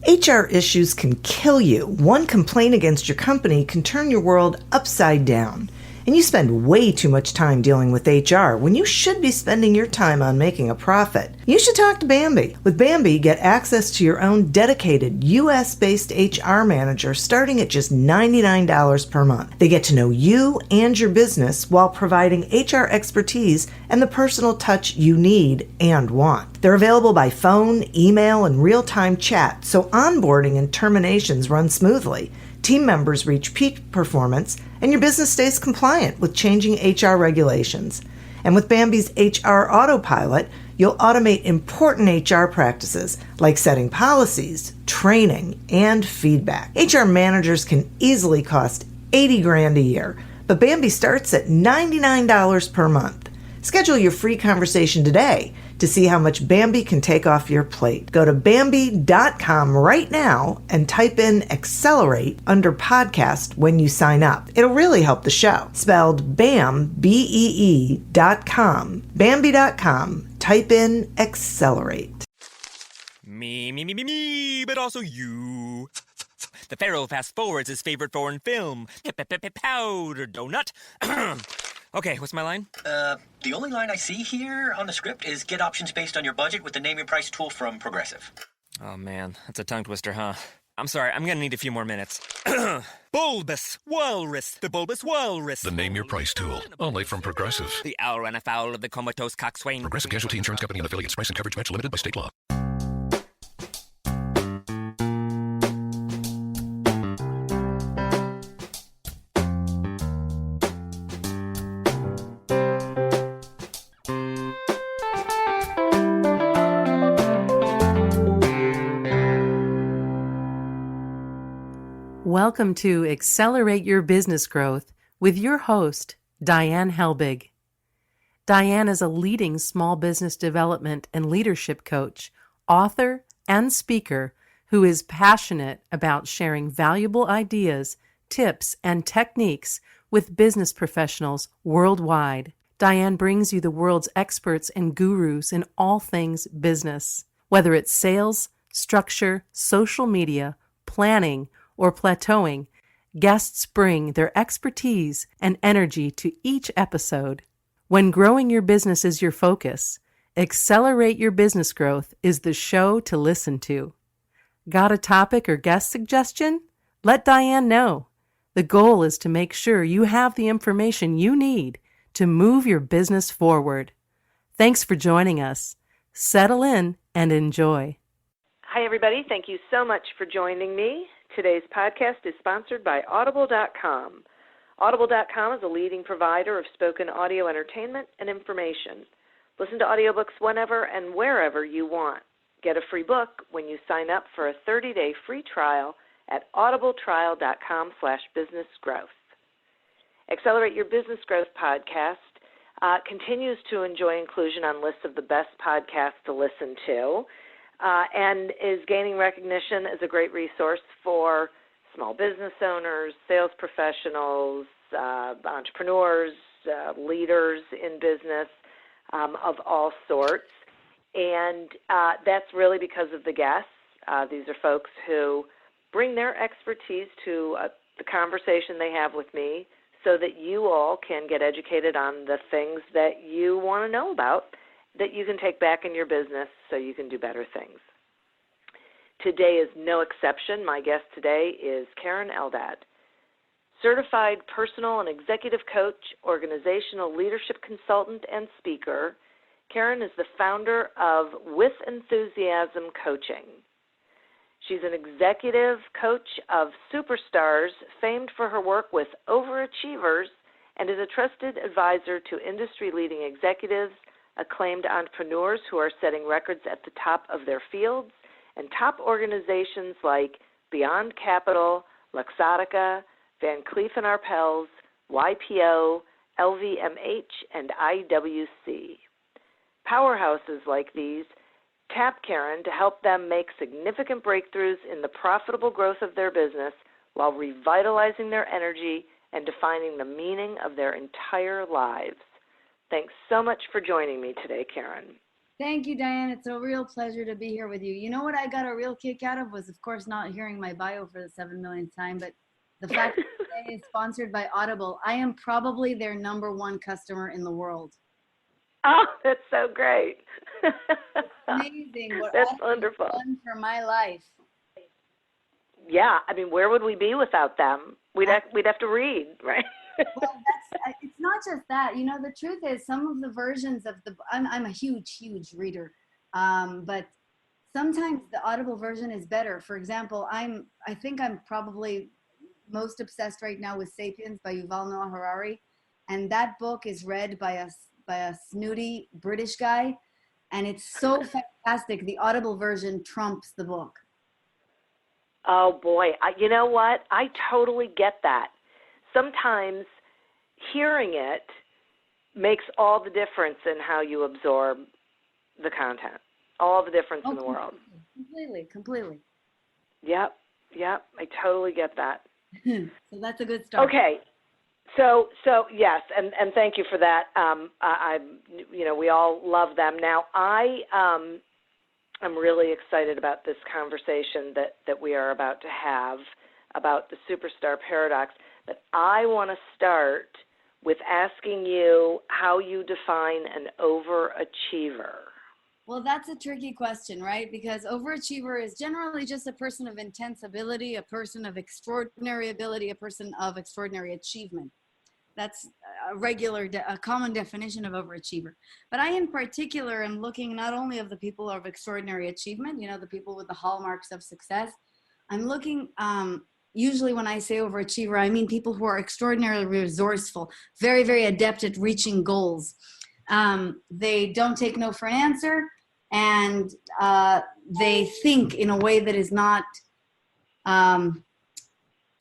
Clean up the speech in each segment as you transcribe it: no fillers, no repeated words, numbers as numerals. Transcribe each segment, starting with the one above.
HR issues can kill you. One complaint against your company can turn your world upside down. And you spend way too much time dealing with HR when you should be spending your time on making a profit. You should talk to Bambi. With Bambi, get access to your own dedicated US-based HR manager starting at just $99 per month. They get to know you and your business while providing HR expertise and the personal touch you need and want. They're available by phone, email, and real-time chat, so onboarding and terminations run smoothly. Team members reach peak performance, and your business stays compliant with changing HR regulations. And with Bambi's HR Autopilot, you'll automate important HR practices like setting policies, training, and feedback. HR managers can easily cost $80,000 a year, but Bambi starts at $99 per month. Schedule your free conversation today to see how much Bambi can take off your plate. Go to Bambi.com right now and type in Accelerate under podcast when you sign up. It'll really help the show. Spelled BAM, BEE.com. Bambi.com. Type in Accelerate. Me, but also you. The Pharaoh fast forwards his favorite foreign film, Powder Donut. Okay, what's my line? The only line I see here on the script is get options based on your budget with the Name Your Price tool from Progressive. Oh man, that's a tongue twister, huh? I'm sorry, I'm gonna need a few more minutes. Bulbous Walrus, the Bulbous Walrus. The Name Your Price tool, only from Progressive. The owl ran afoul of the comatose coxswain. Progressive Casualty Insurance Company and affiliates. Price and coverage match limited by state law. Welcome to Accelerate Your Business Growth with your host, Diane Helbig. Diane is a leading small business development and leadership coach, author, and speaker who is passionate about sharing valuable ideas, tips, and techniques with business professionals worldwide. Diane brings you the world's experts and gurus in all things business. Whether it's sales, structure, social media, planning, or plateauing, guests bring their expertise and energy to each episode. When growing your business is your focus, Accelerate Your Business Growth is the show to listen to. Got a topic or guest suggestion? Let Diane know. The goal is to make sure you have the information you need to move your business forward. Thanks for joining us. Settle in and enjoy. Hi, everybody. Thank you so much for joining me. Today's podcast is sponsored by Audible.com. Audible.com is a leading provider of spoken audio entertainment and information. Listen to audiobooks whenever and wherever you want. Get a free book when you sign up for a 30-day free trial at audibletrial.com/businessgrowth. Accelerate Your Business Growth podcast continues to enjoy inclusion on lists of the best podcasts to listen to. And is gaining recognition as a great resource for small business owners, sales professionals, entrepreneurs, leaders in business of all sorts. And that's really because of the guests. These are folks who bring their expertise to the conversation they have with me so that you all can get educated on the things that you want to know about that you can take back in your business so you can do better things. Today is no exception. My guest today is Keren Eldad, certified personal and executive coach, organizational leadership consultant, and speaker. Keren is the founder of With Enthusiasm Coaching. She's an executive coach of superstars famed for her work with overachievers and is a trusted advisor to industry-leading executives, acclaimed entrepreneurs who are setting records at the top of their fields, and top organizations like Beyond Capital, Luxxotica, Cleef Arpels, YPO, LVMH, and IWC. Powerhouses like these tap Keren to help them make significant breakthroughs in the profitable growth of their business while revitalizing their energy and defining the meaning of their entire lives. Thanks so much for joining me today, Keren. Thank you, Diane. It's a real pleasure to be here with you. You know what I got a real kick out of was, of course, not hearing my bio for the 7 millionth time, but the fact that today is sponsored by Audible. I am probably their #1 customer in the world. Oh, that's so great. Amazing. What That's Audible wonderful. has done for my life. Yeah, I mean, where would we be without them? We'd have to read, right? Well, it's not just that. You know, the truth is some of the versions of I'm a huge reader, but sometimes the Audible version is better. For example, I think I'm probably most obsessed right now with *Sapiens* by Yuval Noah Harari, and that book is read by a snooty British guy, and it's so fantastic. The Audible version trumps the book. Oh boy, you know what? I totally get that. Sometimes hearing it makes all the difference in how you absorb the content. All the difference in the world. Completely. Yep, I totally get that. So that's a good start. Okay, so yes, and thank you for that. We all love them. Now, I'm really excited about this conversation that we are about to have about the superstar paradox. But I want to start with asking you how you define an overachiever. Well, that's a tricky question, right? Because overachiever is generally just a person of intense ability, a person of extraordinary ability, a person of extraordinary achievement. That's a common definition of overachiever. But I, in particular, am looking not only of the people of extraordinary achievement, the people with the hallmarks of success. I'm looking, usually when I say overachiever, I mean people who are extraordinarily resourceful, very, very adept at reaching goals. They don't take no for an answer, and they think in a way that is not,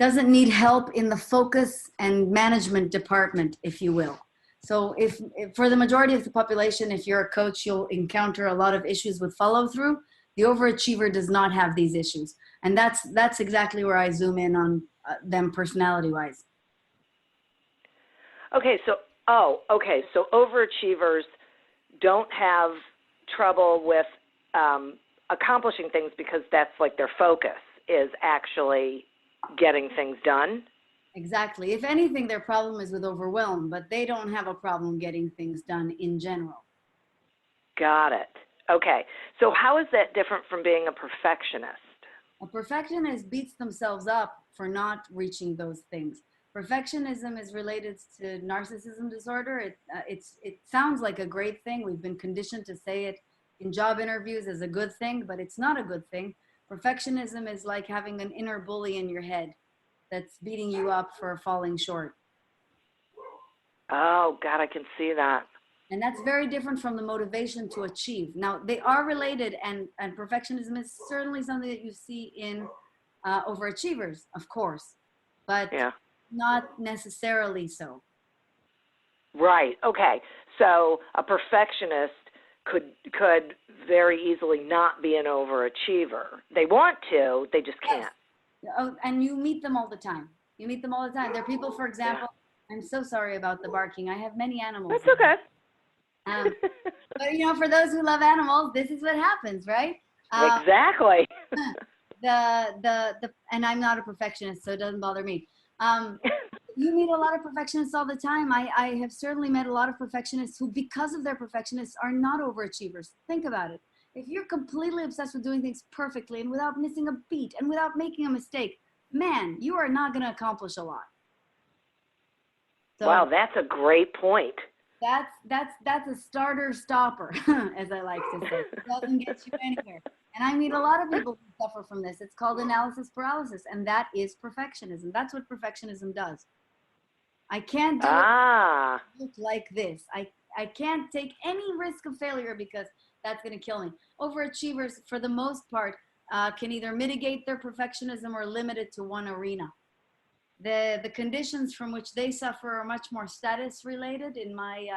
doesn't need help in the focus and management department, if you will. So if for the majority of the population, if you're a coach, you'll encounter a lot of issues with follow through. The overachiever does not have these issues. And that's exactly where I zoom in on them personality wise. Okay, so overachievers don't have trouble with accomplishing things because that's like their focus is actually getting things done. Exactly. If anything, their problem is with overwhelm, but they don't have a problem getting things done in general. Got it. Okay. So how is that different from being a perfectionist? A perfectionist beats themselves up for not reaching those things. Perfectionism is related to narcissism disorder. It sounds like a great thing. We've been conditioned to say it in job interviews as a good thing, but it's not a good thing. Perfectionism is like having an inner bully in your head that's beating you up for falling short. Oh, God, I can see that. And that's very different from the motivation to achieve. Now, they are related, and perfectionism is certainly something that you see in overachievers, of course, but not necessarily so. Right. Okay. So a perfectionist could very easily not be an overachiever. They want to, they just can't. Yes. Oh, and you meet them all the time. There are people, for example, I'm so sorry about the barking. I have many animals. That's okay. But for those who love animals, this is what happens, right? Exactly. And I'm not a perfectionist, so it doesn't bother me. You meet a lot of perfectionists all the time. I have certainly met a lot of perfectionists who, because of their perfectionists, are not overachievers. Think about it. If you're completely obsessed with doing things perfectly and without missing a beat and without making a mistake, man, you are not going to accomplish a lot. So, wow, that's a great point. That's a starter stopper, as I like to say. It doesn't get you anywhere. And I meet a lot of people who suffer from this. It's called analysis paralysis, and that is perfectionism. That's what perfectionism does. I can't do it look like this. I can't take any risk of failure because that's going to kill me. Overachievers, for the most part, can either mitigate their perfectionism or limit it to one arena. The conditions from which they suffer are much more status related in my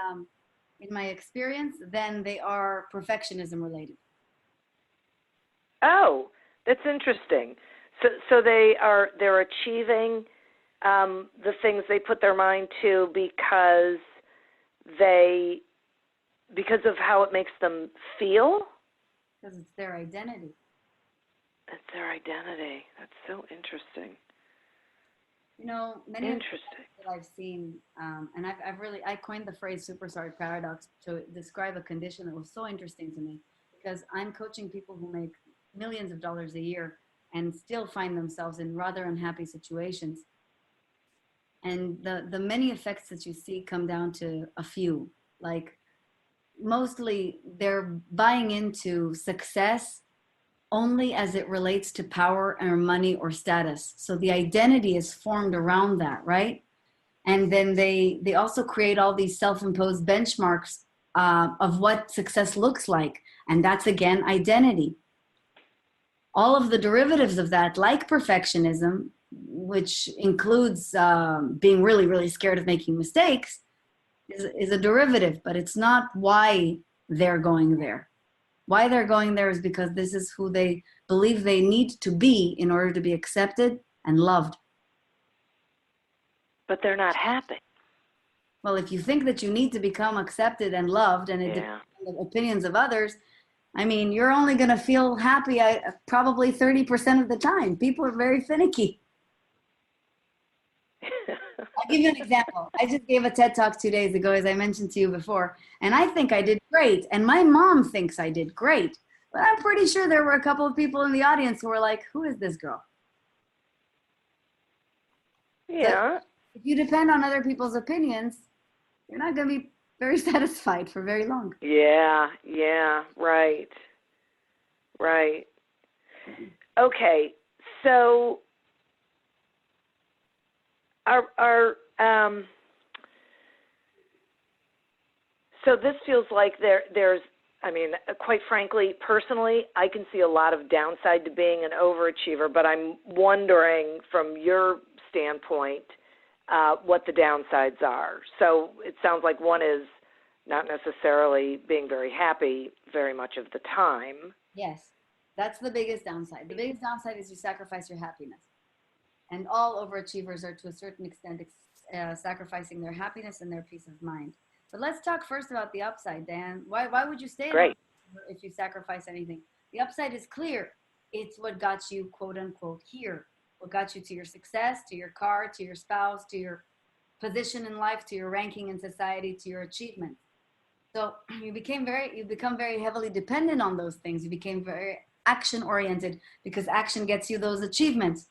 experience than they are perfectionism related. Oh, that's interesting. So they're achieving the things they put their mind to because they because of how it makes them feel? Because it's their identity. It's their identity. That's so interesting. You know, many of the Interesting. things that I've seen, and I coined the phrase superstar paradox to describe a condition that was so interesting to me, because I'm coaching people who make millions of dollars a year and still find themselves in rather unhappy situations. And the many effects that you see come down to a few. Like, mostly they're buying into success only as it relates to power or money or status. So the identity is formed around that, right? And then they also create all these self-imposed benchmarks of what success looks like. And that's, again, identity. All of the derivatives of that, like perfectionism, which includes being really, really scared of making mistakes, is a derivative, but it's not why they're going there. Why they're going there is because this is who they believe they need to be in order to be accepted and loved. But they're not happy. Well, if you think that you need to become accepted and loved, and it depends on the opinions of others, I mean, you're only going to feel happy probably 30% of the time. People are very finicky. I'll give you an example. I just gave a TED Talk 2 days ago, as I mentioned to you before, and I think I did great, and my mom thinks I did great, but I'm pretty sure there were a couple of people in the audience who were like, who is this girl? Yeah. So if you depend on other people's opinions, you're not going to be very satisfied for very long. Yeah, right. Okay, so so this feels like there's, I mean, quite frankly, personally, I can see a lot of downside to being an overachiever, but I'm wondering from your standpoint what the downsides are. So it sounds like one is not necessarily being very happy very much of the time. Yes, that's the biggest downside. The biggest downside is you sacrifice your happiness. And all overachievers are, to a certain extent, sacrificing their happiness and their peace of mind. But let's talk first about the upside, Dan. Why would you stay an overachiever if you sacrifice anything? The upside is clear. It's what got you, quote unquote, here. What got you to your success, to your car, to your spouse, to your position in life, to your ranking in society, to your achievement. So you become very heavily dependent on those things. You became very action oriented because action gets you those achievements.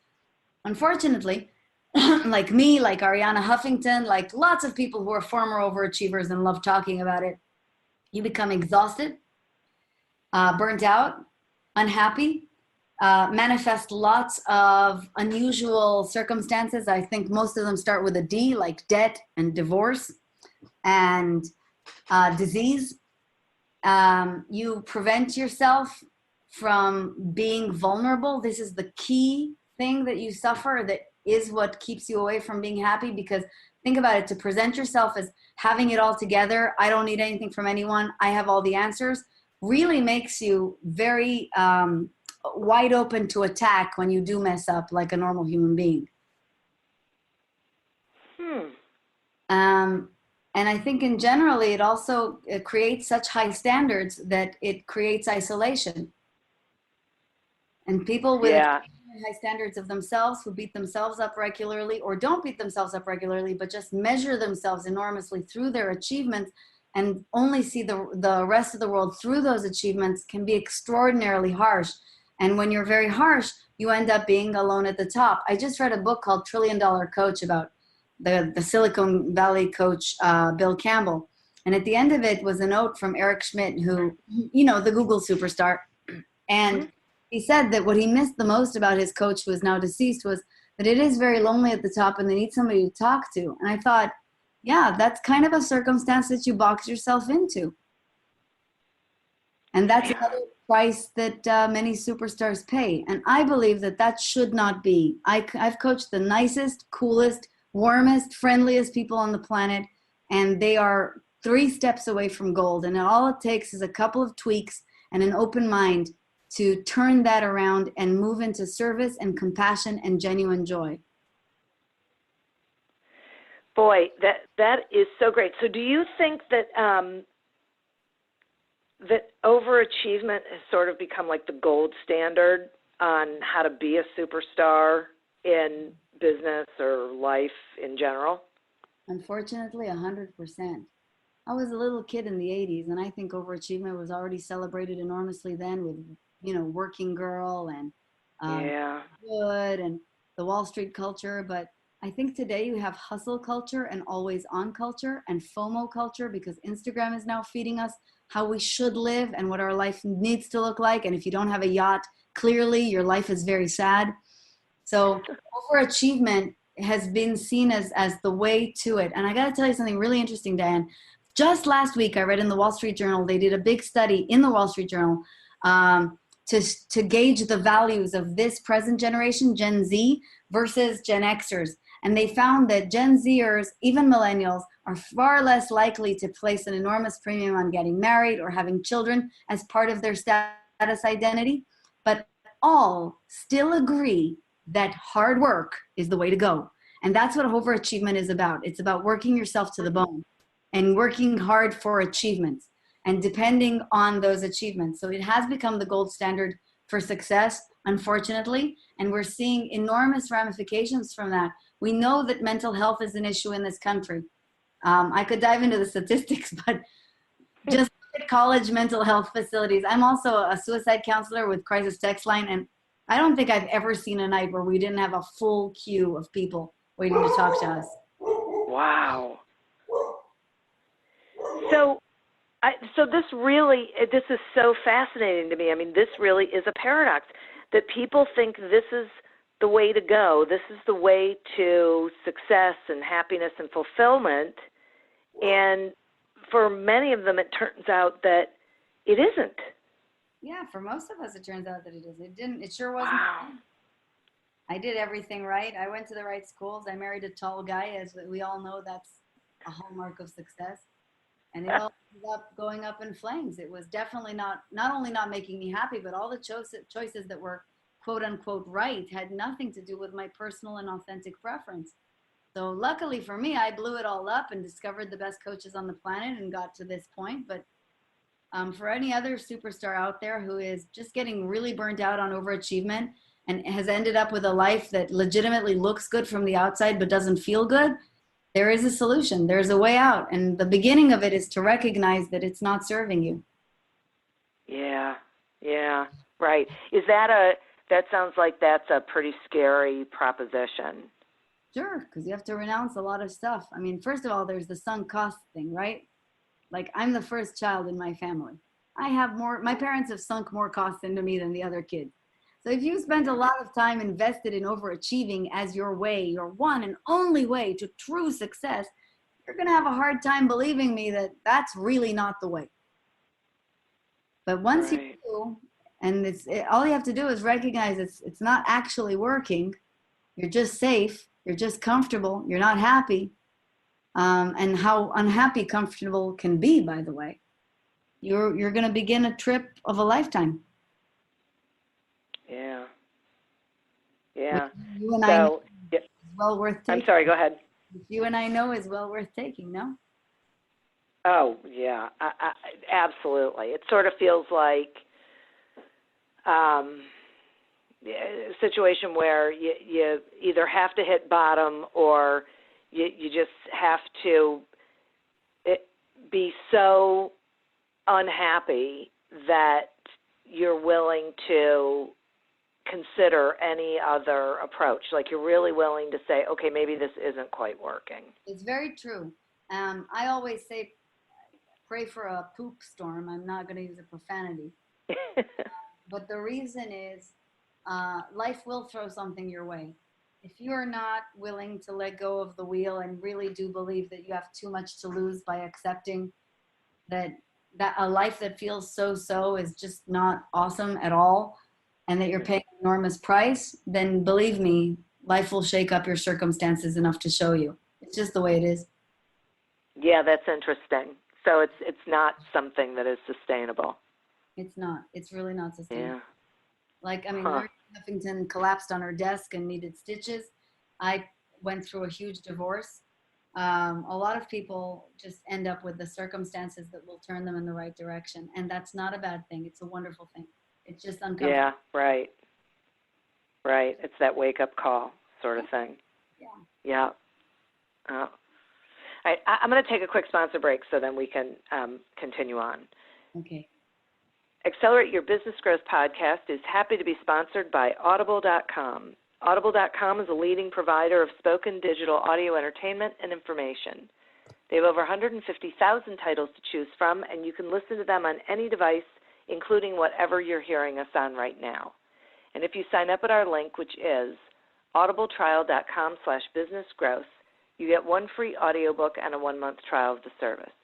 Unfortunately, like me, like Ariana Huffington, like lots of people who are former overachievers and love talking about it, you become exhausted, burnt out, unhappy, manifest lots of unusual circumstances. I think most of them start with a D, like debt and divorce and disease. You prevent yourself from being vulnerable. This is the key thing that you suffer, that is what keeps you away from being happy. Because think about it, to present yourself as having it all together, I don't need anything from anyone, I have all the answers, really makes you very wide open to attack when you do mess up like a normal human being. And I think in generally, it also creates such high standards that it creates isolation. And people with high standards of themselves, who beat themselves up regularly or don't beat themselves up regularly, but just measure themselves enormously through their achievements and only see the rest of the world through those achievements, can be extraordinarily harsh. And when you're very harsh, you end up being alone at the top. I just read a book called $1 Trillion Coach about the Silicon Valley coach, Bill Campbell. And at the end of it was a note from Eric Schmidt, who, you know, the Google superstar. And he said that what he missed the most about his coach, who is now deceased, was that it is very lonely at the top and they need somebody to talk to. And I thought, yeah, that's kind of a circumstance that you box yourself into. And that's another price that many superstars pay. And I believe that that should not be. I've coached the nicest, coolest, warmest, friendliest people on the planet, and they are 3 steps away from gold. And all it takes is a couple of tweaks and an open mind to turn that around and move into service and compassion and genuine joy. Boy, that is so great. So do you think that that overachievement has sort of become like the gold standard on how to be a superstar in business or life in general? Unfortunately, 100%. I was a little kid in the 80s, and I think overachievement was already celebrated enormously then with, Working Girl and Good and the Wall Street culture. But I think today you have hustle culture and always on culture and FOMO culture, because Instagram is now feeding us how we should live and what our life needs to look like. And if you don't have a yacht, clearly your life is very sad. So overachievement has been seen as the way to it. And I got to tell you something really interesting, Diane. Just last week, I read in the Wall Street Journal, they did a big study in the Wall Street Journal to gauge the values of this present generation, Gen Z, versus Gen Xers. And they found that Gen Zers, even millennials, are far less likely to place an enormous premium on getting married or having children as part of their status identity. But all still agree that hard work is the way to go. And that's what overachievement is about. It's about working yourself to the bone and working hard for achievements and depending on those achievements. So it has become the gold standard for success, unfortunately, and we're seeing enormous ramifications from that. We know that mental health is an issue in this country. I could dive into the statistics, but just look at college mental health facilities. I'm also a suicide counselor with Crisis Text Line, and I don't think I've ever seen a night where we didn't have a full queue of people waiting to talk to us. Wow. So this is so fascinating to me. I mean, this really is a paradox that people think this is the way to go. This is the way to success and happiness and fulfillment. And for many of them, it turns out that it isn't. Yeah, for most of us, it turns out that it is. It didn't. It sure wasn't. Wow. I did everything right. I went to the right schools. I married a tall guy. As we all know, that's a hallmark of success. And it all ended up going up in flames. It was definitely not only not making me happy, but all the choices that were quote unquote right had nothing to do with my personal and authentic preference. So luckily for me, I blew it all up and discovered the best coaches on the planet and got to this point. But for any other superstar out there who is just getting really burnt out on overachievement and has ended up with a life that legitimately looks good from the outside but doesn't feel good, there is a solution. There's a way out. And the beginning of it is to recognize that it's not serving you. Yeah, right. That sounds like that's a pretty scary proposition. Sure, because you have to renounce a lot of stuff. I mean, first of all, there's the sunk cost thing, right? Like, I'm the first child in my family. My parents have sunk more costs into me than the other kids. So if you spent a lot of time invested in overachieving as your way, your one and only way to true success, you're going to have a hard time believing me that that's really not the way. But once you do, and all you have to do is recognize it's not actually working. You're just safe. You're just comfortable. You're not happy. And how unhappy comfortable can be, by the way. You're going to begin a trip of a lifetime. Yeah. You and I know is well worth taking. I'm sorry, go ahead. You and I know is well worth taking, no? Oh, yeah, I, absolutely. It sort of feels like a situation where you either have to hit bottom or you just have to be so unhappy that you're willing to consider any other approach. Like you're really willing to say, okay, maybe this isn't quite working. It's very true. I always say, pray for a poop storm. I'm not going to use a profanity. But the reason is life will throw something your way. If you're not willing to let go of the wheel and really do believe that you have too much to lose by accepting that a life that feels so is just not awesome at all, and that you're paying an enormous price, then believe me, life will shake up your circumstances enough to show you. It's just the way it is. Yeah, that's interesting. So it's not something that is sustainable. It's not. It's really not sustainable. Yeah. Like, I mean, Mary Huffington collapsed on her desk and needed stitches. I went through a huge divorce. A lot of people just end up with the circumstances that will turn them in the right direction. And that's not a bad thing. It's a wonderful thing. It's just uncomfortable. Yeah, right. Right. It's that wake-up call sort of thing. Yeah. All right, I'm going to take a quick sponsor break so then we can continue on. Okay. Accelerate Your Business Growth podcast is happy to be sponsored by Audible.com. Audible.com is a leading provider of spoken digital audio entertainment and information. They have over 150,000 titles to choose from, and you can listen to them on any device, including whatever you're hearing us on right now. And if you sign up at our link, which is audibletrial.com/businessgrowth, you get one free audiobook and a 1-month trial of the service.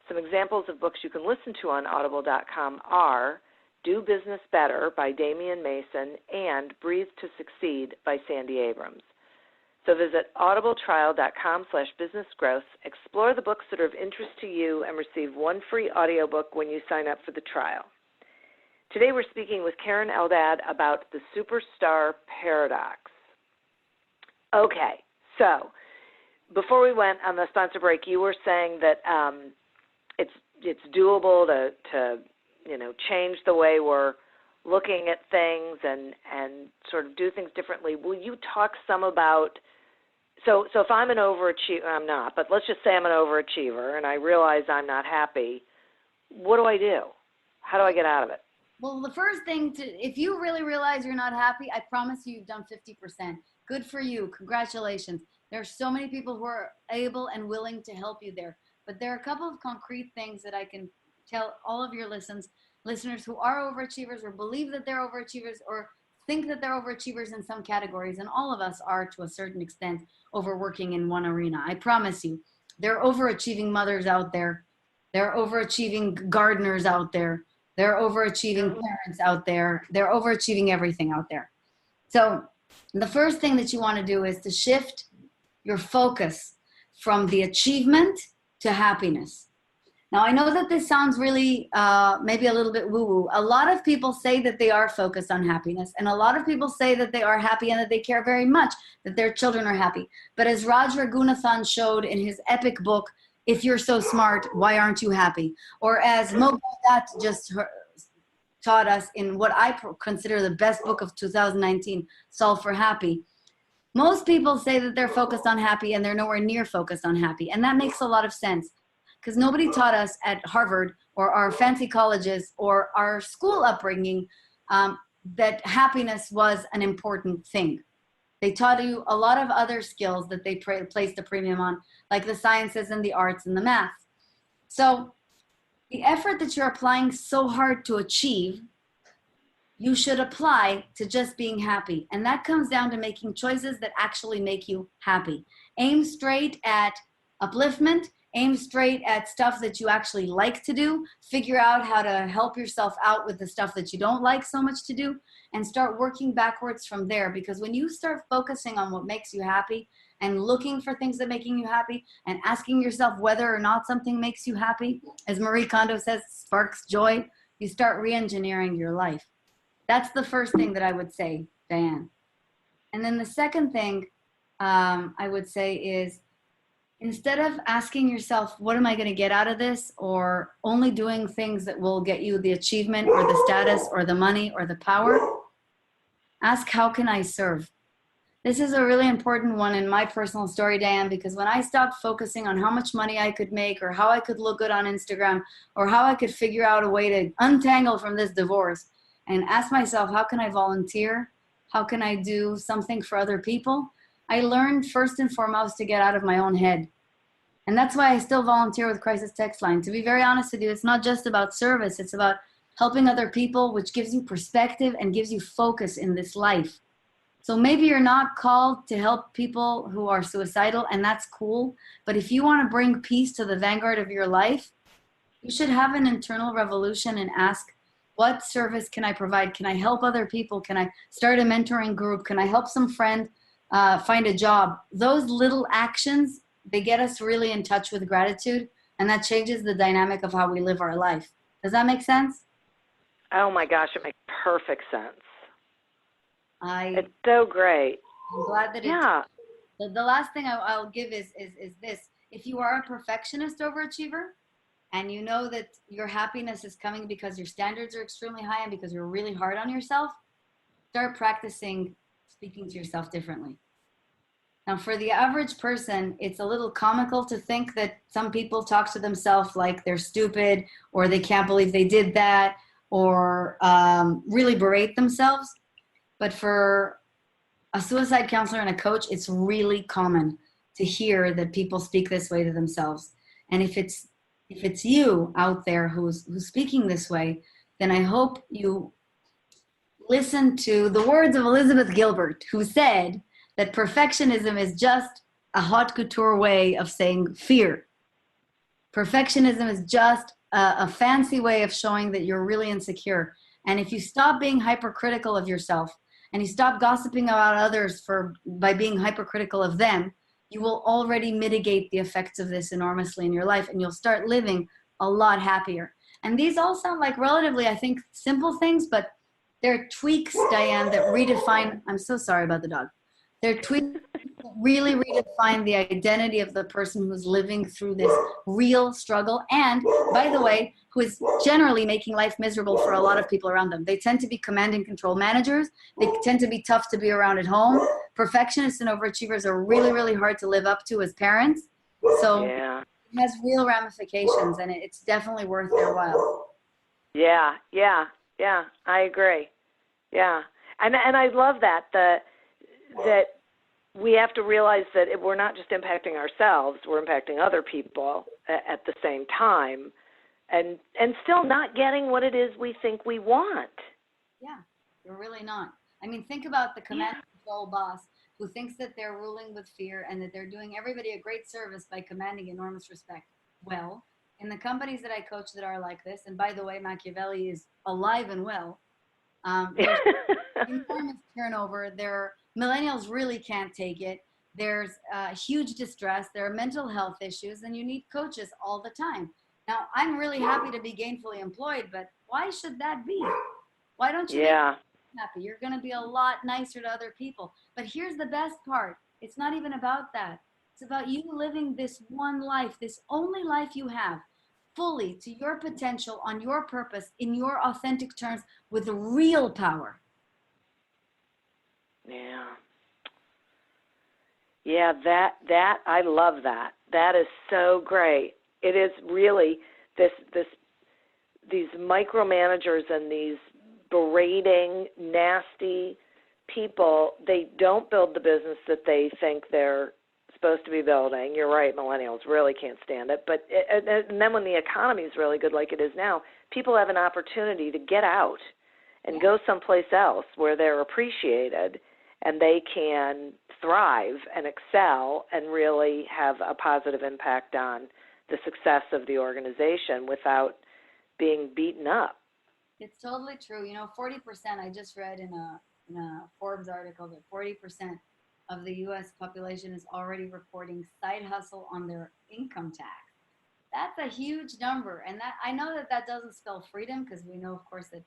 Some examples of books you can listen to on audible.com are Do Business Better by Damian Mason and Breathe to Succeed by Sandy Abrams. So visit audibletrial.com/businessgrowth, explore the books that are of interest to you, and receive one free audiobook when you sign up for the trial. Today we're speaking with Keren Eldad about the superstar paradox. Okay, so before we went on the sponsor break, you were saying that it's doable to change the way we're looking at things and sort of do things differently. Will you talk some about, so if I'm an overachiever, I'm not, but let's just say I'm an overachiever and I realize I'm not happy, what do I do? How do I get out of it? Well, the first thing if you really realize you're not happy, I promise you've done 50%. Good for you. Congratulations. There are so many people who are able and willing to help you there. But there are a couple of concrete things that I can tell all of your listeners who are overachievers or believe that they're overachievers or think that they're overachievers in some categories. And all of us are, to a certain extent, overworking in one arena. I promise you. There are overachieving mothers out there. There are overachieving gardeners out there. There are overachieving parents out there. They're overachieving everything out there. So the first thing that you want to do is to shift your focus from the achievement to happiness. Now, I know that this sounds really maybe a little bit woo-woo. A lot of people say that they are focused on happiness, and a lot of people say that they are happy and that they care very much that their children are happy. But as Raj Raghunathan showed in his epic book, If You're So Smart, Why Aren't You Happy? Or as Mo Gawdat just taught us in what I consider the best book of 2019, Solve for Happy. Most people say that they're focused on happy and they're nowhere near focused on happy. And that makes a lot of sense because nobody taught us at Harvard or our fancy colleges or our school upbringing that happiness was an important thing. They taught you a lot of other skills that they placed a premium on, like the sciences and the arts and the math. So the effort that you're applying so hard to achieve, you should apply to just being happy. And that comes down to making choices that actually make you happy. Aim straight at upliftment. Aim straight at stuff that you actually like to do. Figure out how to help yourself out with the stuff that you don't like so much to do. And start working backwards from there. Because when you start focusing on what makes you happy and looking for things that making you happy and asking yourself whether or not something makes you happy, as Marie Kondo says, sparks joy, you start re-engineering your life. That's the first thing that I would say, Diane. And then the second thing I would say is, instead of asking yourself, what am I going to get out of this? Or only doing things that will get you the achievement or the status or the money or the power, ask, how can I serve? This is a really important one in my personal story, Diane, because when I stopped focusing on how much money I could make or how I could look good on Instagram or how I could figure out a way to untangle from this divorce and ask myself, how can I volunteer? How can I do something for other people? I learned first and foremost to get out of my own head. And that's why I still volunteer with Crisis Text Line. To be very honest with you, it's not just about service. It's about helping other people, which gives you perspective and gives you focus in this life. So maybe you're not called to help people who are suicidal, and that's cool. But if you want to bring peace to the vanguard of your life, you should have an internal revolution and ask, what service can I provide? Can I help other people? Can I start a mentoring group? Can I help some friend find a job? Those little actions, they get us really in touch with gratitude, and that changes the dynamic of how we live our life. Does that make sense? Oh my gosh, it makes perfect sense. It's so great. I'm glad that Yeah. The last thing I'll give is this. If you are a perfectionist overachiever and you know that your happiness is coming because your standards are extremely high and because you're really hard on yourself, start practicing speaking to yourself differently. Now, for the average person, it's a little comical to think that some people talk to themselves like they're stupid or they can't believe they did that or really berate themselves. But for a suicide counselor and a coach, it's really common to hear that people speak this way to themselves. And if it's you out there who's speaking this way, then I hope you listen to the words of Elizabeth Gilbert, who said that perfectionism is just a haute couture way of saying fear. Perfectionism is just a fancy way of showing that you're really insecure. And if you stop being hypercritical of yourself and you stop gossiping about others by being hypercritical of them, you will already mitigate the effects of this enormously in your life, and you'll start living a lot happier. And these all sound like relatively, I think, simple things, but they're tweaks, Diane, that redefine, I'm so sorry about the dog. They're tweaks that really redefine the identity of the person who's living through this real struggle. And, by the way, who is generally making life miserable for a lot of people around them. They tend to be command and control managers. They tend to be tough to be around at home. Perfectionists and overachievers are really, really hard to live up to as parents. So Yeah. it has real ramifications, and it's definitely worth their while. Yeah. I agree. Yeah. And I love that we have to realize that we're not just impacting ourselves, we're impacting other people at the same time, and still not getting what it is we think we want. Yeah, you're really not. I mean, think about the command and control boss who thinks that they're ruling with fear and that they're doing everybody a great service by commanding enormous respect. Well, in the companies that I coach that are like this, and by the way, Machiavelli is alive and well, there's enormous turnover. Millennials really can't take it. There's huge distress. There are mental health issues, and you need coaches all the time. Now, I'm really happy to be gainfully employed, but why should that be? Why don't you be happy? You're going to be a lot nicer to other people. But here's the best part. It's not even about that. It's about you living this one life, this only life you have, fully to your potential, on your purpose, in your authentic terms, with real power. Yeah, that I love that. That is so great. It is really these micromanagers and these berating, nasty people. They don't build the business that they think they're supposed to be building. You're right, millennials really can't stand it. But and then when the economy is really good, like it is now, people have an opportunity to get out and go someplace else where they're appreciated and they can thrive and excel and really have a positive impact on the success of the organization without being beaten up. It's totally true. 40%, I just read in a Forbes article that 40% of the U.S. population is already reporting side hustle on their income tax. That's a huge number. And that I know that doesn't spell freedom, because we know, of course, that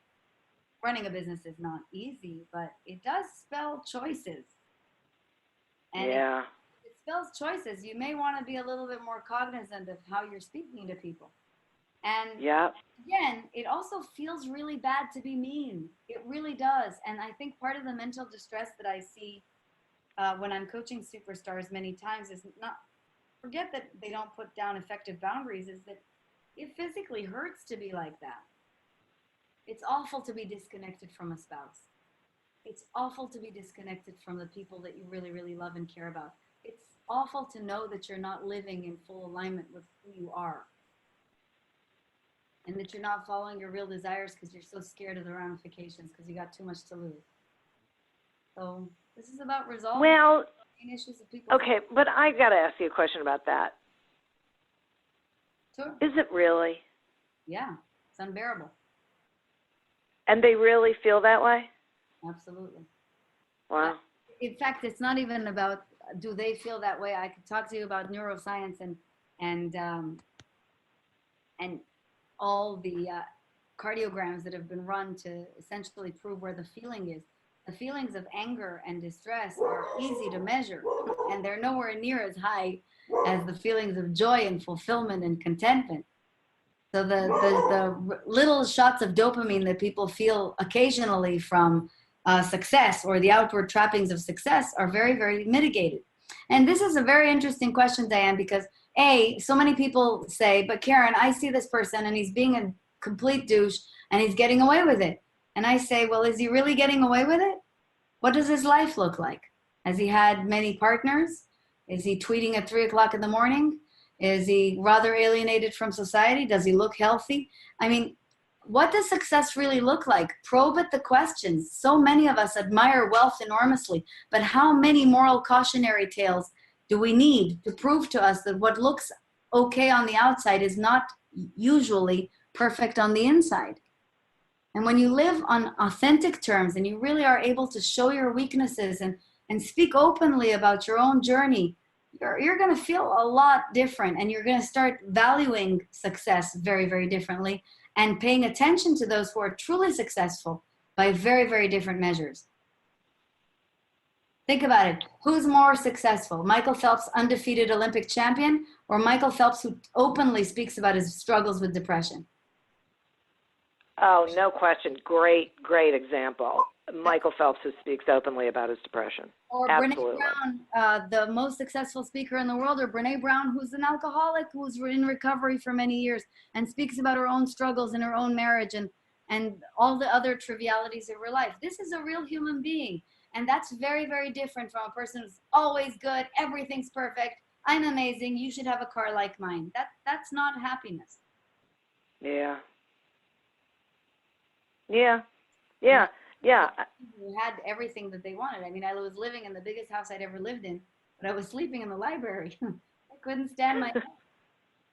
running a business is not easy, but it does spell choices. And it spells choices. You may want to be a little bit more cognizant of how you're speaking to people. And again, it also feels really bad to be mean. It really does. And I think part of the mental distress that I see when I'm coaching superstars many times is not forget that they don't put down effective boundaries, is that it physically hurts to be like that. It's awful to be disconnected from a spouse. It's awful to be disconnected from the people that you really, really love and care about. It's awful to know that you're not living in full alignment with who you are, and that you're not following your real desires because you're so scared of the ramifications because you got too much to lose. So this is about resolving issues of people. Okay, but I got to ask you a question about that. Sure. Is it really? Yeah, it's unbearable. And they really feel that way? Absolutely. Wow. In fact, it's not even about do they feel that way. I could talk to you about neuroscience and all the cardiograms that have been run to essentially prove where the feeling is. The feelings of anger and distress are easy to measure, and they're nowhere near as high as the feelings of joy and fulfillment and contentment. So the little shots of dopamine that people feel occasionally from success or the outward trappings of success are very, very mitigated. And this is a very interesting question, Diane, because so many people say, but Keren, I see this person and he's being a complete douche and he's getting away with it. And I say, well, is he really getting away with it? What does his life look like? Has he had many partners? Is he tweeting at 3 o'clock in the morning? Is he rather alienated from society? Does he look healthy? I mean, what does success really look like? Probe at the questions. So many of us admire wealth enormously, but how many moral cautionary tales do we need to prove to us that what looks okay on the outside is not usually perfect on the inside? And when you live on authentic terms and you really are able to show your weaknesses and speak openly about your own journey, you're going to feel a lot different, and you're going to start valuing success very, very differently and paying attention to those who are truly successful by very, very different measures. Think about it. Who's more successful? Michael Phelps, undefeated Olympic champion, or Michael Phelps, who openly speaks about his struggles with depression? Oh, no question. Great example. Michael Phelps, who speaks openly about his depression. Or Absolutely. Brene Brown, the most successful speaker in the world, or Brene Brown, who's an alcoholic, who's in recovery for many years and speaks about her own struggles in her own marriage and all the other trivialities of her life. This is a real human being. And that's very, very different from a person who's always good, everything's perfect, I'm amazing, you should have a car like mine. That's not happiness. Yeah. Who had everything that they wanted. I mean, I was living in the biggest house I'd ever lived in, but I was sleeping in the library. I couldn't stand my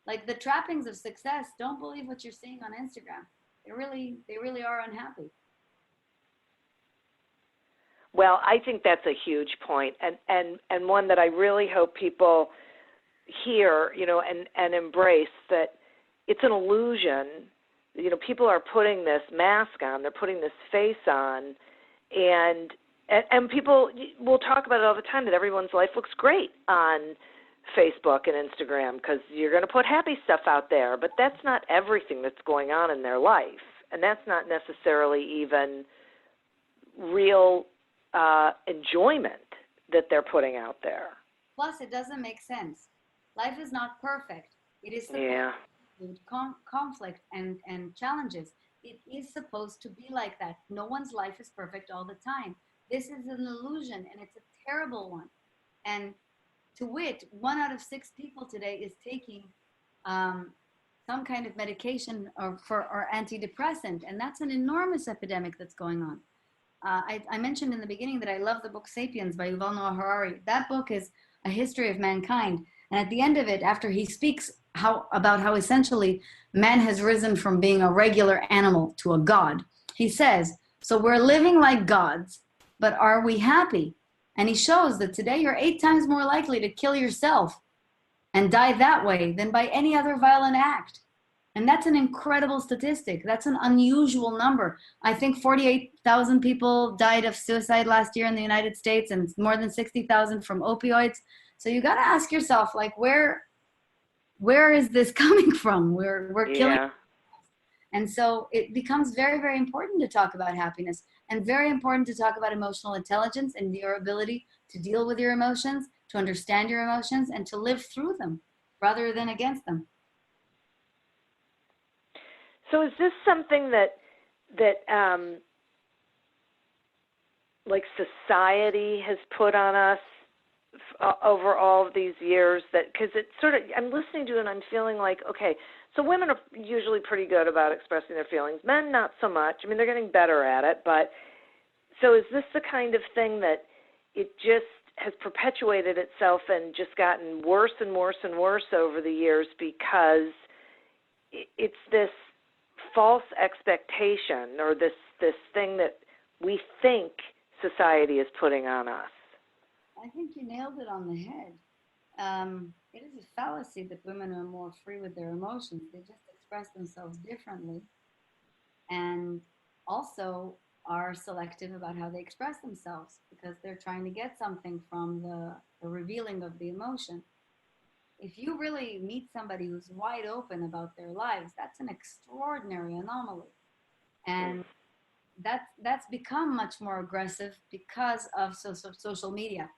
like the trappings of success. Don't believe what you're seeing on Instagram. They really are unhappy. Well, I think that's a huge point, and one that I really hope people hear, and embrace, that it's an illusion. People are putting this mask on, they're putting this face on, and people will talk about it all the time, that everyone's life looks great on Facebook and Instagram because you're going to put happy stuff out there, but that's not everything that's going on in their life, and that's not necessarily even real enjoyment that they're putting out there. Plus, it doesn't make sense. Life is not perfect. It is conflict and challenges. It is supposed to be like that. No one's life is perfect all the time. This is an illusion, and it's a terrible one. And to wit, 1 out of 6 people today is taking some kind of medication or antidepressant, and that's an enormous epidemic that's going on. I mentioned in the beginning that I love the book *Sapiens* by Yuval Noah Harari. That book is a history of mankind, and at the end of it, after he speaks about how essentially man has risen from being a regular animal to a god, he says, so we're living like gods, but are we happy? And he shows that today you're 8 times more likely to kill yourself and die that way than by any other violent act. And that's an incredible statistic. That's an unusual number. I think 48,000 people died of suicide last year in the United States, and more than 60,000 from opioids. So you got to ask yourself, like, where is this coming from? We're killing. And so it becomes very, very important to talk about happiness, and very important to talk about emotional intelligence and your ability to deal with your emotions, to understand your emotions, and to live through them rather than against them. So is this something that like society has put on us over all of these years? That because it's sort of, I'm listening to it and I'm feeling like, okay, so women are usually pretty good about expressing their feelings, men not so much. I mean, they're getting better at it, but so is this the kind of thing that it just has perpetuated itself and just gotten worse and worse and worse over the years because it's this false expectation, or this thing that we think society is putting on us? I think you nailed it on the head. It is a fallacy that women are more free with their emotions. They just express themselves differently. And also, are selective about how they express themselves because they're trying to get something from the revealing of the emotion. If you really meet somebody who's wide open about their lives, that's an extraordinary anomaly. And that's become much more aggressive because of social media.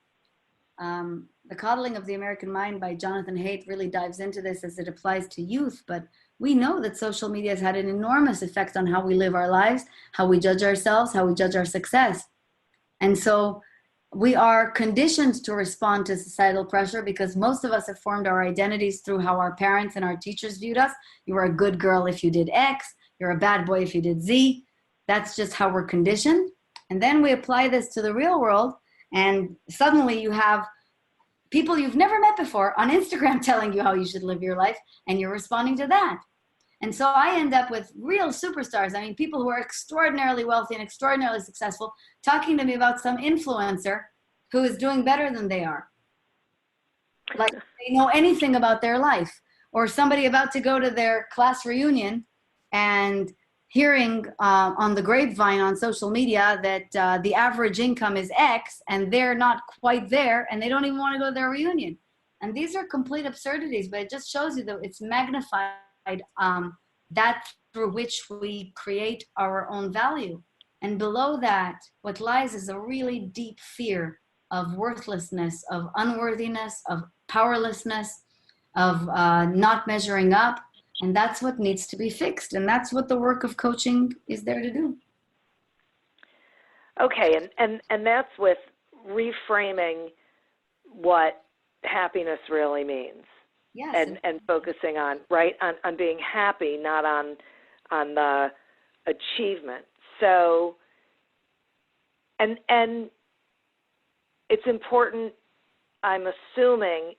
The Coddling of the American Mind by Jonathan Haidt really dives into this as it applies to youth, but we know that social media has had an enormous effect on how we live our lives, how we judge ourselves, how we judge our success. And so we are conditioned to respond to societal pressure because most of us have formed our identities through how our parents and our teachers viewed us. You were a good girl if you did X, you're a bad boy if you did Z. That's just how we're conditioned. And then we apply this to the real world, and suddenly you have people you've never met before on Instagram telling you how you should live your life, and you're responding to that. And so I end up with real superstars. I mean, people who are extraordinarily wealthy and extraordinarily successful talking to me about some influencer who is doing better than they are. Like they know anything about their life. Or somebody about to go to their class reunion and hearing on the grapevine on social media that the average income is X and they're not quite there and they don't even want to go to their reunion. And these are complete absurdities, but it just shows you that it's magnified that through which we create our own value. And below that, what lies is a really deep fear of worthlessness, of unworthiness, of powerlessness, of not measuring up. And that's what needs to be fixed. And that's what the work of coaching is there to do. Okay, and that's with reframing what happiness really means. Yes. And focusing on, right, on being happy, not on the achievement. So, and it's important, I'm assuming,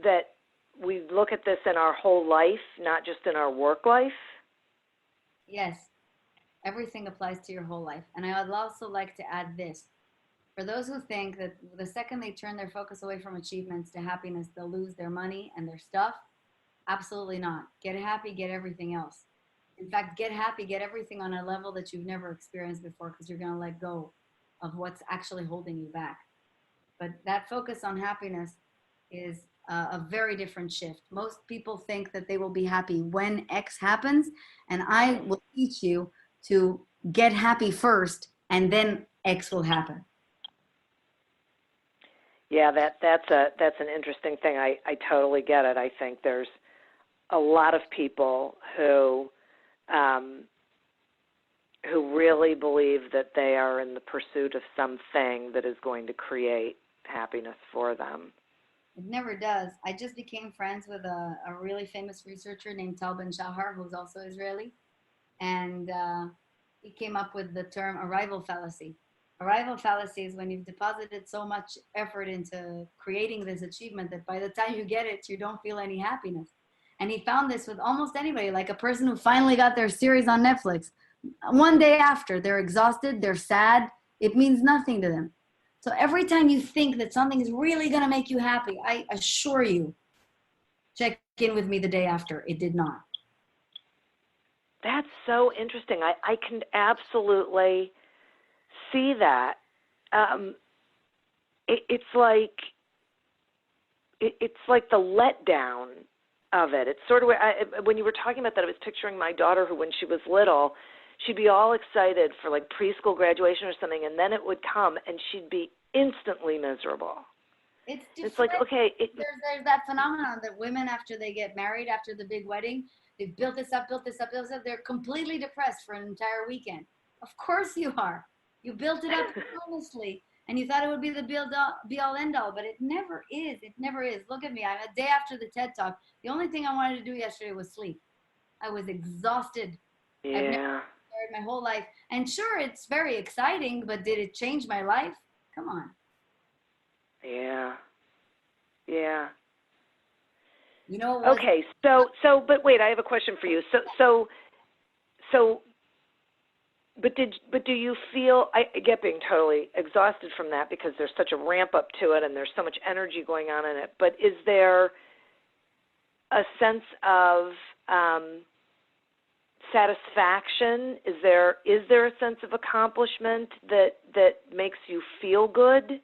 that we look at this in our whole life, not just in our work life. Yes, everything applies to your whole life. And I would also like to add this. For those who think that the second they turn their focus away from achievements to happiness, they'll lose their money and their stuff, absolutely not. Get happy, get everything else. In fact, get happy, get everything on a level that you've never experienced before because you're going to let go of what's actually holding you back. But that focus on happiness is a very different shift. Most people think that they will be happy when X happens, and I will teach you to get happy first and then X will happen. Yeah, that's an interesting thing. I totally get it. I think there's a lot of people who really believe that they are in the pursuit of something that is going to create happiness for them. It never does. I just became friends with a really famous researcher named Tal Ben-Shahar, who's also Israeli, and he came up with the term arrival fallacy. Arrival fallacy is when you've deposited so much effort into creating this achievement that by the time you get it, you don't feel any happiness. And he found this with almost anybody, like a person who finally got their series on Netflix. One day after, they're exhausted, they're sad, it means nothing to them. So every time you think that something is really going to make you happy, I assure you, check in with me the day after. It did not. That's so interesting. I can absolutely see that. It's like the letdown of it. It's sort of when you were talking about that, I was picturing my daughter who, when she was little, she'd be all excited for like preschool graduation or something, and then it would come, and she'd be instantly miserable. It's like, okay. There's that phenomenon that women, after they get married, after the big wedding, they've built this up, they're completely depressed for an entire weekend. Of course you are. You built it up enormously, and you thought it would be the be-all, end-all, but it never is. It never is. Look at me. I'm a day after the TED Talk. The only thing I wanted to do yesterday was sleep. I was exhausted. Yeah. I've never my whole life. And sure, it's very exciting, but did it change my life? Come on. Yeah. Yeah. You know. Okay. So, but wait, I have a question for you. But do you feel, I get being totally exhausted from that because there's such a ramp up to it and there's so much energy going on in it, but is there a sense of satisfaction? Is there a sense of accomplishment that makes you feel good?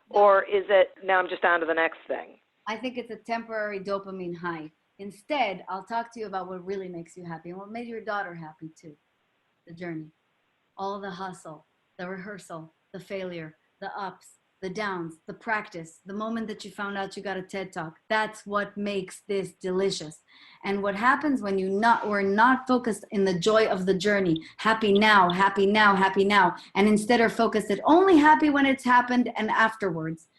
Or is it, now I'm just on to the next thing? I think it's a temporary dopamine high. Instead, I'll talk to you about what really makes you happy and what made your daughter happy too. The journey, all the hustle, the rehearsal, the failure, the ups, the downs, the practice, the moment that you found out you got a TED Talk. That's what makes this delicious. And what happens when we're not focused in the joy of the journey, happy now, happy now, happy now, and instead are focused at only happy when it's happened and afterwards,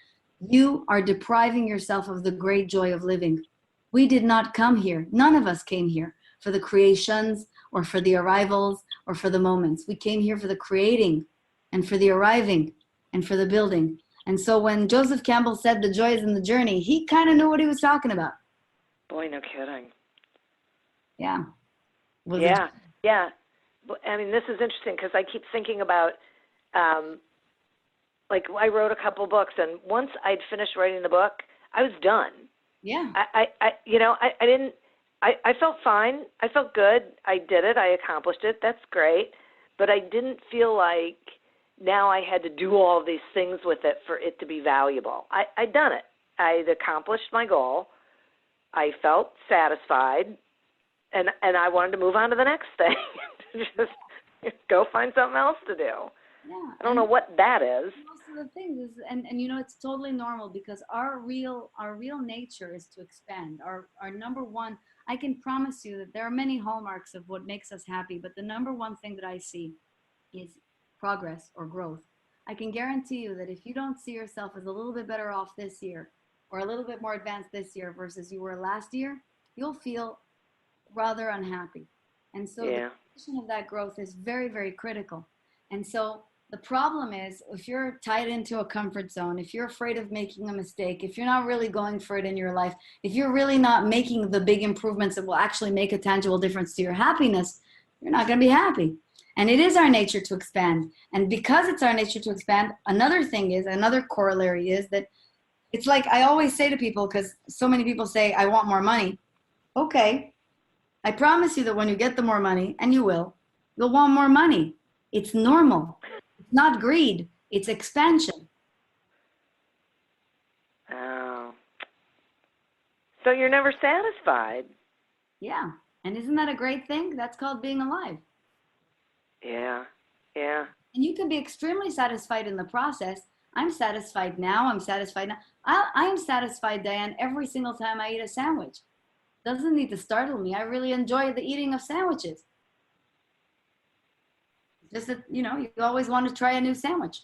you are depriving yourself of the great joy of living. We did not come here. None of us came here for the creations or for the arrivals or for the moments. We came here for the creating and for the arriving and for the building. And so when Joseph Campbell said the joy is in the journey, he kind of knew what he was talking about. Boy, no kidding. Yeah. Yeah. I mean, this is interesting because I keep thinking about, like, I wrote a couple books, and once I'd finished writing the book, I was done. Yeah. I felt fine. I felt good. I did it. I accomplished it. That's great. But I didn't feel like now I had to do all of these things with it for it to be valuable. I'd done it. I'd accomplished my goal. I felt satisfied, and I wanted to move on to the next thing. Just go find something else to do. Yeah. I don't know what that is. Most of the things is, and you know, it's totally normal because our real nature is to expand. Our number one, I can promise you that there are many hallmarks of what makes us happy, but the number one thing that I see is progress or growth. I can guarantee you that if you don't see yourself as a little bit better off this year or a little bit more advanced this year versus you were last year, you'll feel rather unhappy. And so the condition of that growth is very, very critical. And so the problem is if you're tied into a comfort zone, if you're afraid of making a mistake, if you're not really going for it in your life, if you're really not making the big improvements that will actually make a tangible difference to your happiness, you're not going to be happy. And it is our nature to expand. And because it's our nature to expand, another corollary is that it's like I always say to people, because so many people say, I want more money. Okay, I promise you that when you get the more money, and you will, you'll want more money. It's normal. It's not greed. It's expansion. Oh. So you're never satisfied. Yeah. And isn't that a great thing? That's called being alive. Yeah. And you can be extremely satisfied in the process. I'm satisfied now. I'm satisfied now. I am satisfied, Diane, every single time I eat a sandwich. Doesn't need to startle me. I really enjoy the eating of sandwiches. Just that, you know, you always want to try a new sandwich.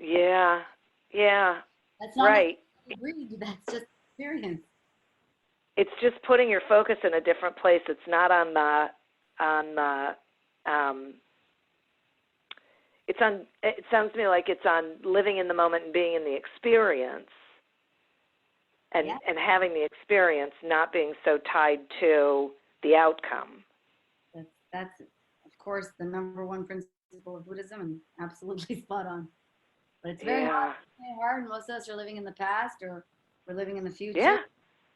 Yeah. That's not right. Greed. That's just experience. It's just putting your focus in a different place. It's not it sounds to me like it's on living in the moment and being in the experience and having the experience, not being so tied to the outcome. That's of course the number one principle of Buddhism, and absolutely spot on. But it's very hard. Most of us are living in the past, or we're living in the future,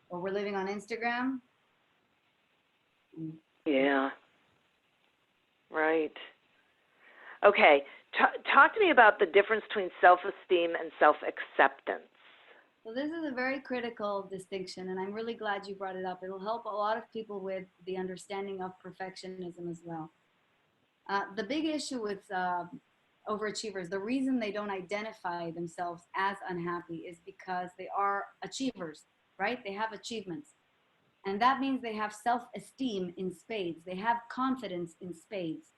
or we're living on Instagram. Yeah. Right. Okay. Talk to me about the difference between self-esteem and self-acceptance. So this is a very critical distinction, and I'm really glad you brought it up. It'll help a lot of people with the understanding of perfectionism as well. The big issue with overachievers, the reason they don't identify themselves as unhappy is because they are achievers, right? They have achievements. And that means they have self-esteem in spades. They have confidence in spades.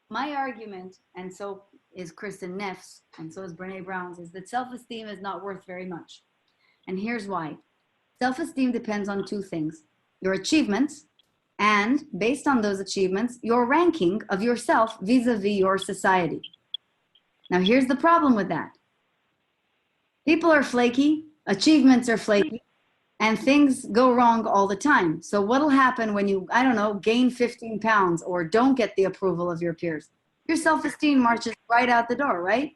My argument, and so is Kristen Neff's, and so is Brene Brown's, is that self-esteem is not worth very much. And here's why. Self-esteem depends on two things: your achievements, and based on those achievements, your ranking of yourself vis-a-vis your society. Now, here's the problem with that. People are flaky, achievements are flaky, and things go wrong all the time. So what'll happen when you, I don't know, gain 15 pounds or don't get the approval of your peers? Your self-esteem marches right out the door, right?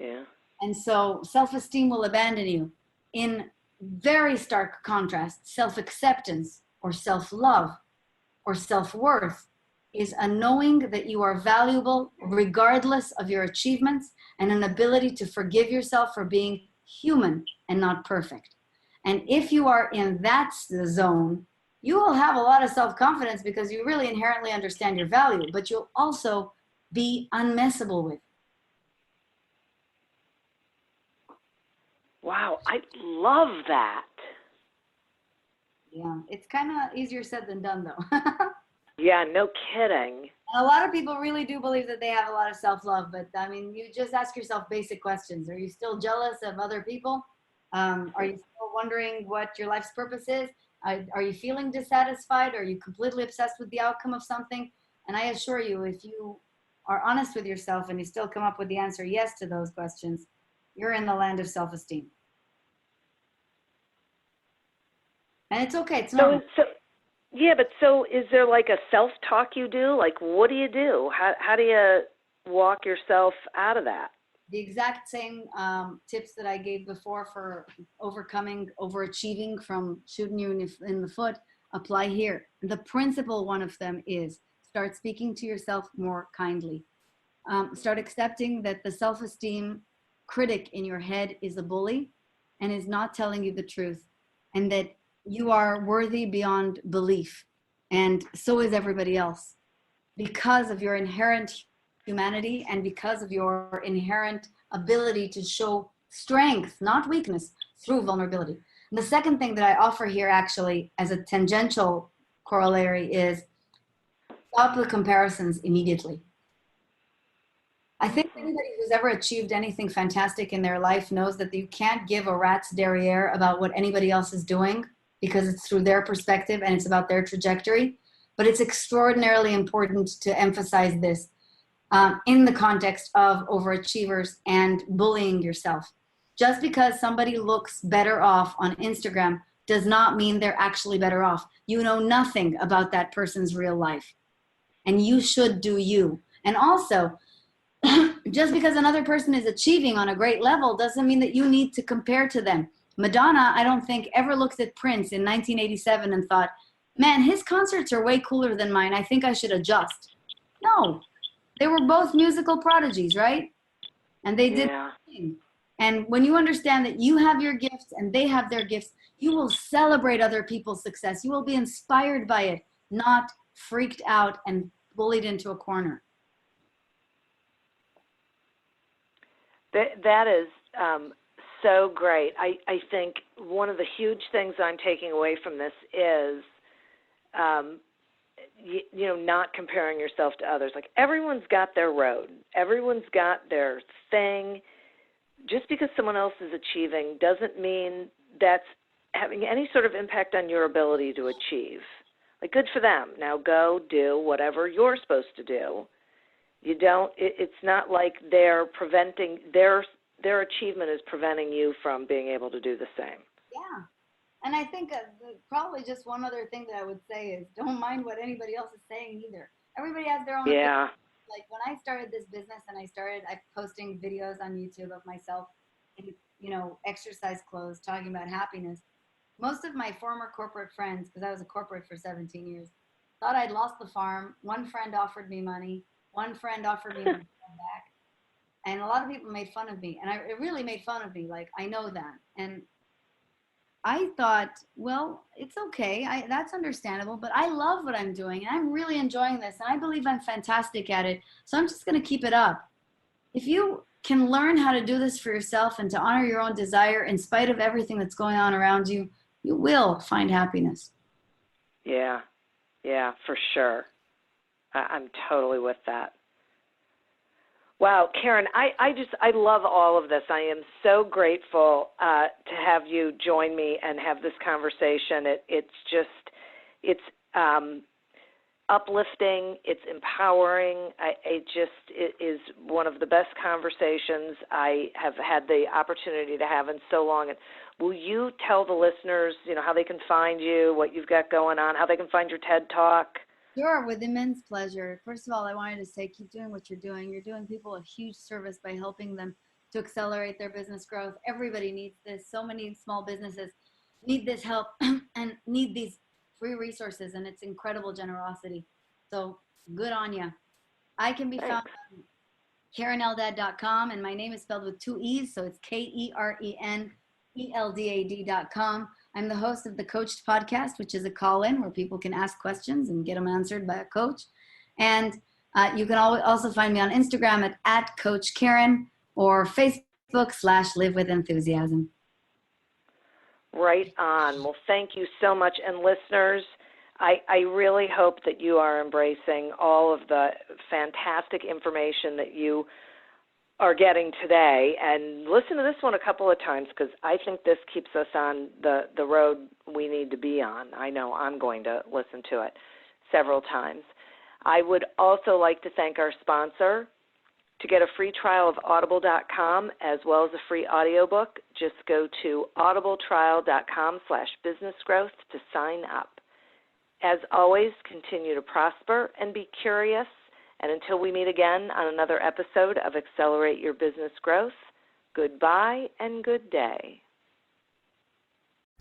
Yeah. And so self-esteem will abandon you. In very stark contrast, self-acceptance or self-love or self-worth is a knowing that you are valuable regardless of your achievements, and an ability to forgive yourself for being human and not perfect. And if you are in that zone, you will have a lot of self-confidence because you really inherently understand your value, but you'll also be unmessable with. Wow, I love that. Yeah, it's kind of easier said than done, though. Yeah, no kidding. A lot of people really do believe that they have a lot of self-love, but I mean, you just ask yourself basic questions. Are you still jealous of other people? Are you still wondering what your life's purpose is? Are you feeling dissatisfied? Are you completely obsessed with the outcome of something? And I assure you, if you are honest with yourself and you still come up with the answer yes to those questions, you're in the land of self-esteem. And it's okay. It's normal. Yeah, but so is there like a self-talk you do? Like, what do you do? How do you walk yourself out of that? The exact same tips that I gave before for overcoming overachieving from shooting you in the foot apply here. The principal one of them is start speaking to yourself more kindly. Start accepting that the self-esteem critic in your head is a bully and is not telling you the truth, and that you are worthy beyond belief, and so is everybody else, because of your inherent humanity and because of your inherent ability to show strength, not weakness, through vulnerability. And the second thing that I offer here, actually, as a tangential corollary, is stop the comparisons immediately. I think anybody who's ever achieved anything fantastic in their life knows that you can't give a rat's derriere about what anybody else is doing, because it's through their perspective and it's about their trajectory. But it's extraordinarily important to emphasize this in the context of overachievers and bullying yourself. Just because somebody looks better off on Instagram does not mean they're actually better off. You know nothing about that person's real life. And you should do you. And also, just because another person is achieving on a great level doesn't mean that you need to compare to them. Madonna, I don't think, ever looked at Prince in 1987 and thought, man, his concerts are way cooler than mine. I think I should adjust. No, they were both musical prodigies, right? And they did their thing. And when you understand that you have your gifts and they have their gifts, you will celebrate other people's success. You will be inspired by it, not freaked out and bullied into a corner. That is so great. I think one of the huge things I'm taking away from this is, not comparing yourself to others. Like, everyone's got their road. Everyone's got their thing. Just because someone else is achieving doesn't mean that's having any sort of impact on your ability to achieve. Like, good for them. Now go do whatever you're supposed to do. It's not like they're preventing, their achievement is preventing you from being able to do the same. Yeah. And I think probably just one other thing that I would say is don't mind what anybody else is saying either. Everybody has their own opinion. Like, when I started this business and I posting videos on YouTube of myself in, exercise clothes, talking about happiness. Most of my former corporate friends, because I was a corporate for 17 years, thought I'd lost the farm. One friend offered me money. One friend offered me money back. And a lot of people made fun of me. And it really made fun of me. Like, I know that. And I thought, well, it's okay. That's understandable. But I love what I'm doing. And I'm really enjoying this. And I believe I'm fantastic at it. So I'm just going to keep it up. If you can learn how to do this for yourself and to honor your own desire in spite of everything that's going on around you, you will find happiness. Yeah, for sure. I'm totally with that. Wow, Keren, I love all of this. I am so grateful to have you join me and have this conversation. It's uplifting. It's empowering. It is one of the best conversations I have had the opportunity to have in so long. And will you tell the listeners, how they can find you, what you've got going on, how they can find your TED Talk? Sure, with immense pleasure. First of all, I wanted to say, keep doing what you're doing. You're doing people a huge service by helping them to accelerate their business growth. Everybody needs this. So many small businesses need this help and need these free resources, and it's incredible generosity. So good on you. I can be found on KerenEldad.com, and my name is spelled with 2 E's, so it's KerenEldad.com. I'm the host of the Coached podcast, which is a call-in where people can ask questions and get them answered by a coach. And you can also find me on Instagram at Coach Keren, or Facebook/Live with Enthusiasm. Right on. Well, thank you so much. And listeners, I really hope that you are embracing all of the fantastic information that you are getting today, and listen to this one a couple of times, because I think this keeps us on the road we need to be on. I know I'm going to listen to it several times. I would also like to thank our sponsor. To get a free trial of audible.com as well as a free audiobook, just go to audibletrial.com/businessgrowth to sign up. As always, continue to prosper and be curious. And until we meet again on another episode of Accelerate Your Business Growth, goodbye and good day.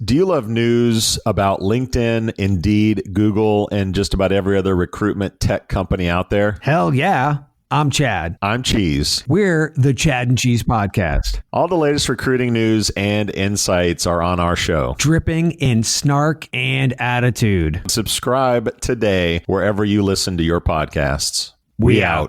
Do you love news about LinkedIn, Indeed, Google, and just about every other recruitment tech company out there? Hell yeah. I'm Chad. I'm Cheese. We're the Chad and Cheese Podcast. All the latest recruiting news and insights are on our show, dripping in snark and attitude. Subscribe today wherever you listen to your podcasts. We out.